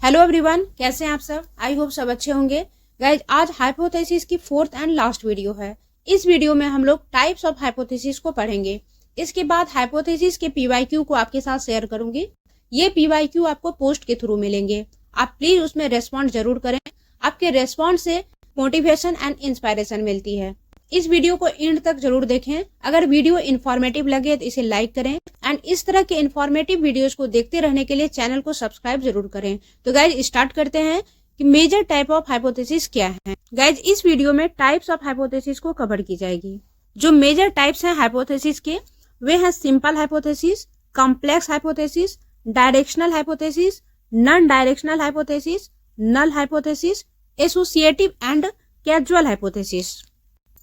Hello everyone, कैसे हैं आप सब। आई होप सब अच्छे होंगे। गाइज, आज हाइपोथेसिस की फोर्थ एंड लास्ट वीडियो है। इस वीडियो में हम लोग टाइप्स ऑफ हाइपोथेसिस को पढ़ेंगे। इसके बाद हाइपोथेसिस के पीवाईक्यू को आपके साथ शेयर करूंगी। ये पीवाईक्यू आपको पोस्ट के थ्रू मिलेंगे। आप प्लीज उसमें रेस्पॉन्ड जरूर करें। आपके रेस्पॉन्ड से मोटिवेशन एंड इंस्पायरेशन मिलती है। इस वीडियो को एंड तक जरूर देखें। अगर वीडियो इन्फॉर्मेटिव लगे तो इसे लाइक करें एंड इस तरह के इन्फॉर्मेटिव वीडियोस को देखते रहने के लिए चैनल को सब्सक्राइब जरूर करें। तो गाइज, स्टार्ट करते हैं कि मेजर टाइप ऑफ हाइपोथेसिस क्या है। गाइज, इस वीडियो में टाइप्स ऑफ हाइपोथेसिस को कवर की जाएगी। जो मेजर टाइप्स हैं हाइपोथेसिस के, वे हैं simple hypothesis, complex hypothesis, directional hypothesis, non directional hypothesis, null hypothesis, associative and casual hypothesis.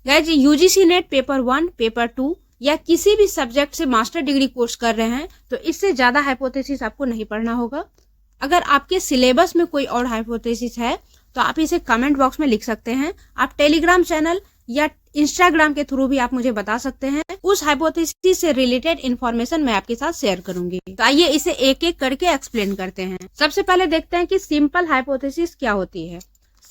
Guys, UGC NET paper 1, paper 2 या किसी भी सब्जेक्ट से मास्टर डिग्री कोर्स कर रहे हैं तो इससे ज्यादा हाइपोथेसिस आपको नहीं पढ़ना होगा। अगर आपके सिलेबस में कोई और हाइपोथेसिस है तो आप इसे कमेंट बॉक्स में लिख सकते हैं। आप टेलीग्राम चैनल या इंस्टाग्राम के थ्रू भी आप मुझे बता सकते हैं। उस हाइपोथेसिस से रिलेटेड इन्फॉर्मेशन मैं आपके साथ शेयर करूंगी। तो आइए इसे एक एक करके एक्सप्लेन करते हैं। सबसे पहले देखते हैं कि सिंपल हाइपोथेसिस क्या होती है।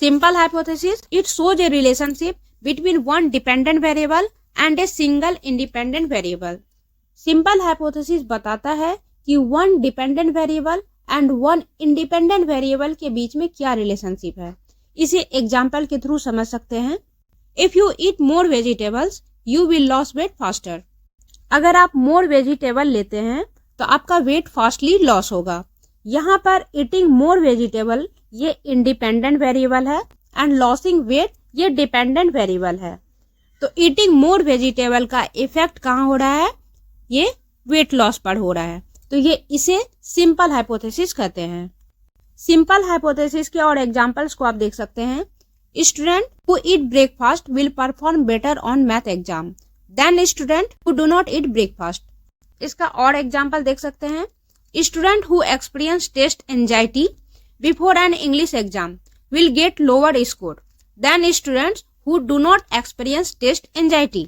Simple hypothesis, it shows A relationship between one dependent variable and a single independent variable। Simple hypothesis बताता है कि one dependent variable and one independent variable के बीच में क्या रिलेशनशिप है। इसे एग्जांपल के थ्रू समझ सकते हैं। If you eat more vegetables you will loss weight faster. अगर आप मोर वेजिटेबल लेते हैं तो आपका वेट फास्टली लॉस होगा। यहाँ पर ईटिंग मोर वेजिटेबल ये इंडिपेंडेंट वेरिएबल है एंड लॉसिंग वेट ये डिपेंडेंट वेरिएबल है। तो ईटिंग मोर वेजिटेबल का इफेक्ट कहाँ हो रहा है, ये वेट लॉस पर हो रहा है। तो ये इसे सिंपल हाइपोथेसिस कहते हैं। सिंपल हाइपोथेसिस के और एग्जांपल्स को आप देख सकते हैं। Student who eat breakfast will perform better on math exam than student who do not eat breakfast. इसका और एग्जाम्पल देख सकते हैं। Student who experience test anxiety before an English exam will get lower score than students who do not experience test anxiety.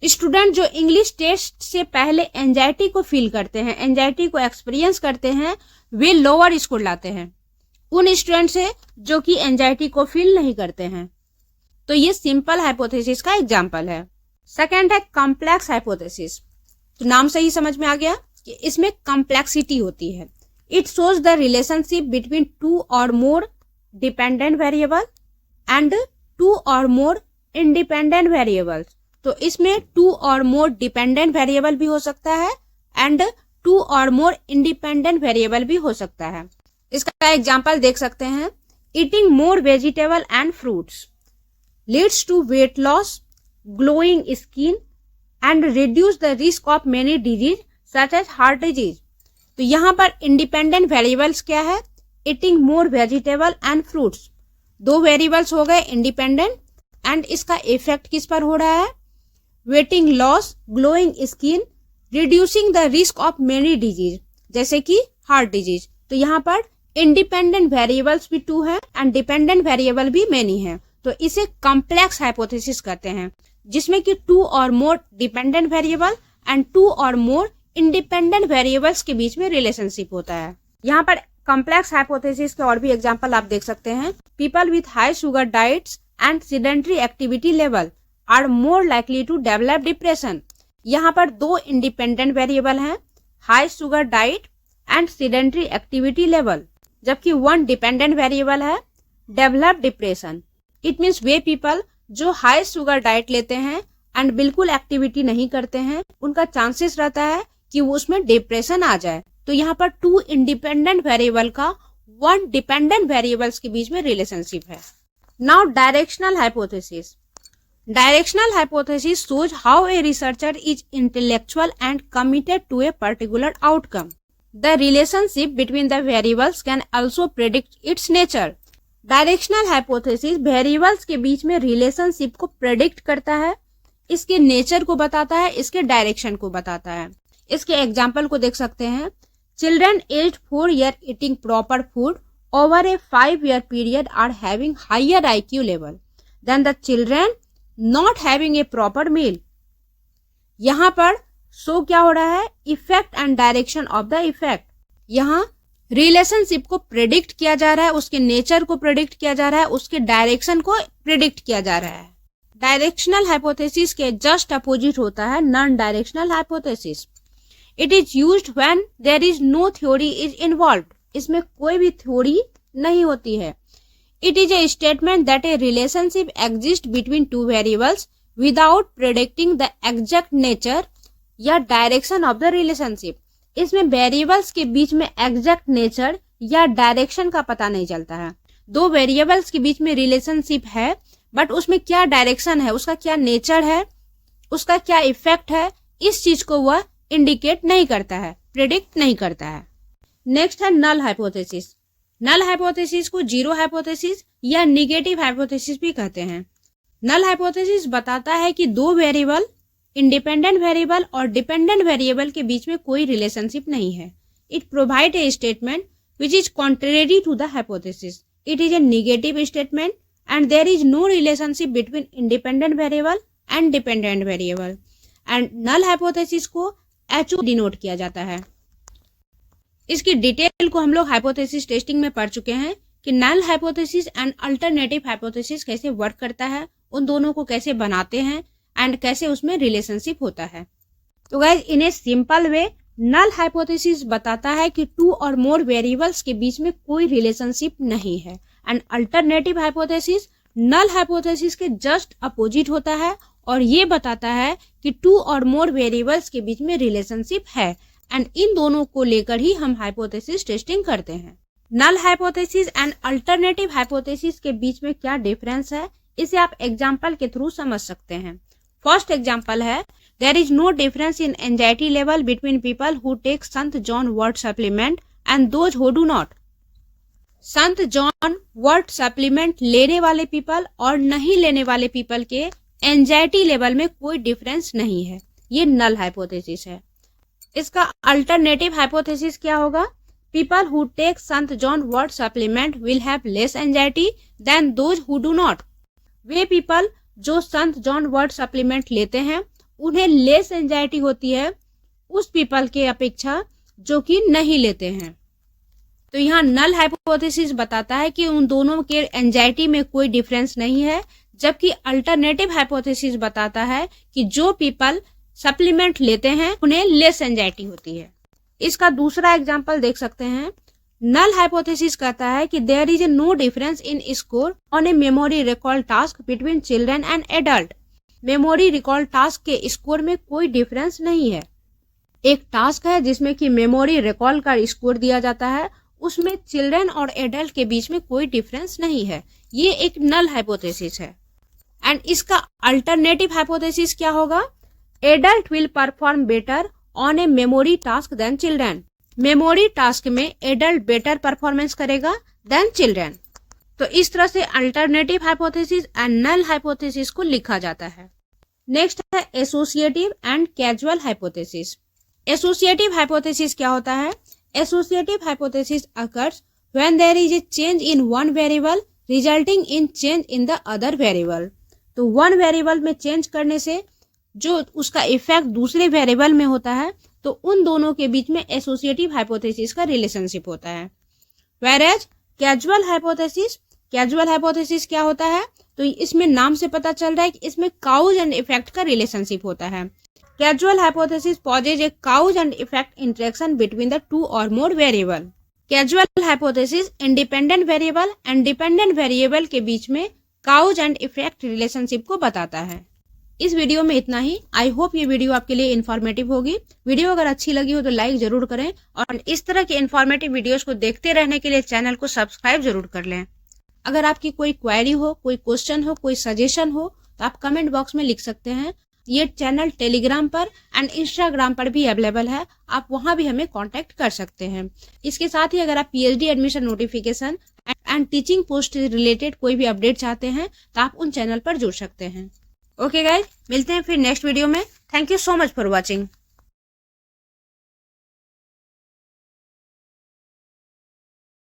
Student जो English test से पहले anxiety को feel करते हैं, एंजाइटी को एक्सपीरियंस करते हैं, वे लोअर स्कोर लाते हैं उन स्टूडेंट से जो कि एंजाइटी को फील नहीं करते हैं। तो ये सिंपल हाइपोथेसिस का एग्जाम्पल है। सेकेंड है कॉम्प्लेक्स हाइपोथेसिस। तो नाम से ही समझ में आ गया कि इसमें कॉम्प्लेक्सिटी होती है। It shows the relationship between two और more dependent variable and two और मोर इंडिपेंडेंट वेरिएबल्स। तो इसमें टू और मोर डिपेंडेंट वेरिएबल भी हो सकता है एंड टू और मोर इंडिपेंडेंट वेरिएबल भी हो सकता है। इसका एग्जांपल देख सकते हैं। Eating more vegetable and fruits leads to weight loss, glowing skin and reduce the risk of many disease such as heart disease. तो यहाँ पर इंडिपेंडेंट वेरिएबल्स क्या है, eating more vegetable and fruits. दो वेरिएबल्स हो गए इंडिपेंडेंट एंड इसका effect किस पर हो रहा है, waiting loss, glowing skin, reducing the risk of many disease जैसे कि हार्ट डिजीज। तो यहाँ पर इंडिपेंडेंट वेरिएबल्स भी टू है एंड डिपेंडेंट वेरिएबल भी मेनी है। तो इसे कॉम्प्लेक्स हाइपोथेसिस कहते हैं, जिसमें कि टू और more dependent variable and two और मोर इंडिपेंडेंट वेरिएबल्स के बीच में रिलेशनशिप होता है। यहाँ पर कॉम्प्लेक्स हाइपोथेसिस के और भी एग्जांपल आप देख सकते हैं। People with high sugar diets and sedentary activity level are more likely to develop depression. यहाँ पर दो इंडिपेंडेंट वेरिएबल हैं, high sugar diet and sedentary activity level, जबकि वन डिपेंडेंट वेरिएबल है डेवलप डिप्रेशन। इट मीन्स वे people जो high sugar diet लेते हैं एंड बिल्कुल एक्टिविटी नहीं करते हैं, उनका चांसेस रहता है कि वो उसमें डिप्रेशन आ जाए। तो यहाँ पर टू इंडिपेंडेंट वेरिएबल का वन डिपेंडेंट वेरिएबल्स के बीच में रिलेशनशिप है। Now directional hypothesis. Directional hypothesis shows how a researcher is intellectual and committed to a particular outcome. The relationship between the variables can also predict its nature. Directional hypothesis variables के बीच में relationship को predict करता है, इसके nature को बताता है, इसके डायरेक्शन को बताता है। इसके एग्जाम्पल को देख सकते हैं। Children aged 4 years eating proper food over a 5 year period are having higher IQ level than the children not having a proper meal. यहाँ पर शो क्या हो रहा है, effect and direction of the effect. यहाँ रिलेशनशिप को predict किया जा रहा है, उसके नेचर को प्रेडिक्ट किया जा रहा है, उसके डायरेक्शन को प्रेडिक्ट किया जा रहा है। डायरेक्शनल हाइपोथेसिस के जस्ट अपोजिट होता है non directional hypothesis. It is used when there is no theory is involved. इसमें कोई भी थ्योरी नहीं होती है। It is a statement that a relationship exist between two variables without predicting the exact nature या direction of the relationship. इसमें variables के बीच में एग्जैक्ट नेचर या डायरेक्शन का पता नहीं चलता है। दो वेरिएबल्स के बीच में रिलेशनशिप है, बट उसमें क्या डायरेक्शन है, उसका क्या नेचर है, उसका क्या इफेक्ट है, इस चीज को वह इंडिकेट नहीं करता है, प्रेडिक्ट नहीं करता है। नेक्स्ट है नल हाइपोथेसिस। नल हाइपोथेसिस को जीरो हाइपोथेसिस या निगेटिव हाइपोथेसिस भी कहते हैं। नल हाइपोथेसिस बताता है कि दो वेरिएबल, इंडिपेंडेंट वेरिएबल और डिपेंडेंट वेरिएबल के बीच में कोई रिलेशनशिप नहीं है। It provide a statement which is contrary to the hypothesis. It is a negative statement and there is no relationship between independent variable and dependent variable and null hypothesis को HO denote किया जाता है। इसकी detail को हम लोग hypothesis testing में पढ़ चुके हैं कि null hypothesis and alternative hypothesis कैसे वर्क करता है, उन दोनों को कैसे बनाते हैं एंड कैसे उसमें रिलेशनशिप होता है। तो guys in a simple way null hypothesis बताता है कि टू और मोर वेरिएबल्स के बीच में कोई रिलेशनशिप नहीं है and alternative hypothesis null hypothesis के जस्ट अपोजिट होता है और ये बताता है कि टू और मोर वेरिएबल्स के बीच में रिलेशनशिप है एंड इन दोनों को लेकर ही हम हाइपोथेसिस टेस्टिंग करते हैं। Null hypothesis and alternative hypothesis के बीच में क्या डिफरेंस है, इसे आप एग्जाम्पल के थ्रू समझ सकते हैं। फर्स्ट एग्जाम्पल है, there is no difference in anxiety level between people who take saint John wort supplement and those who do not. Saint John wort supplement लेने वाले पीपल और नहीं लेने वाले पीपल के एंजाइटी लेवल में कोई डिफरेंस नहीं है। ये नल हाइपोथेसिस है। इसका अल्टरनेटिव हाइपोथेसिस क्या होगा? People who take saint John wort supplement will have less anxiety than those who do not. वे पीपल जो संत जॉन वर्ट सप्लीमेंट लेते हैं उन्हें लेस एंजाइटी होती है उस पीपल के अपेक्षा जो कि नहीं लेते हैं। तो यहाँ नल हाइपोथेसिस बताता है कि उन दोनों के एंजाइटी में कोई डिफरेंस नहीं है, जबकि अल्टरनेटिव हाइपोथेसिस बताता है कि जो पीपल सप्लीमेंट लेते हैं उन्हें लेस एंजाइटी होती है। इसका दूसरा एग्जांपल देख सकते हैं। नल हाइपोथेसिस कहता है कि there is no difference in score on a memory recall task between children and adult. Memory recall task के स्कोर में कोई डिफरेंस नहीं है। एक टास्क है जिसमें कि मेमोरी रिकॉल का स्कोर दिया जाता है, उसमें चिल्ड्रन और एडल्ट के बीच में कोई डिफरेंस नहीं है। ये एक नल हाइपोथेसिस है। एंड इसका अल्टरनेटिव हाइपोथेसिस क्या होगा? Adult will perform better on a memory task than children. Memory task में एडल्ट बेटर परफॉर्मेंस करेगा देन चिल्ड्रन। तो इस तरह से alternative hypothesis and null hypothesis को लिखा जाता है। नेक्स्ट है associative and casual hypothesis. Associative hypothesis क्या होता है? Associative hypothesis occurs when there is a change in one variable resulting in change in the other variable। तो one variable में change करने से जो उसका इफेक्ट दूसरे वेरिएबल में होता है, तो उन दोनों के बीच में एसोसिएटिव हाइपोथेसिस का रिलेशनशिप होता है। Whereas कैजुअल हाइपोथेसिस क्या होता है? तो इसमें नाम से पता चल रहा है कि इसमें काउज एंड इफेक्ट का रिलेशनशिप होता है। Causal hypothesis poses a cause and effect interaction between the two or more variable। Causal hypothesis independent variable and dependent variable के बीच में cause and effect relationship को बताता है। इस वीडियो में इतना ही। आई होप ये वीडियो आपके लिए इन्फॉर्मेटिव होगी। वीडियो अगर अच्छी लगी हो तो लाइक जरूर करें और इस तरह के इन्फॉर्मेटिव वीडियोस को देखते रहने के लिए चैनल को सब्सक्राइब जरूर कर लें। अगर आपकी कोई क्वेरी हो, कोई क्वेश्चन हो, कोई सजेशन हो तो आप कमेंट बॉक्स में लिख सकते हैं। ये चैनल टेलीग्राम पर एंड इंस्टाग्राम पर भी अवेलेबल है, आप वहां भी हमें कांटेक्ट कर सकते हैं। इसके साथ ही अगर आप PhD admission notification and teaching post related कोई भी अपडेट चाहते हैं तो आप उन चैनल पर जुड़ सकते हैं। ओके गाइज, मिलते हैं फिर नेक्स्ट वीडियो में। Thank you so much for watching.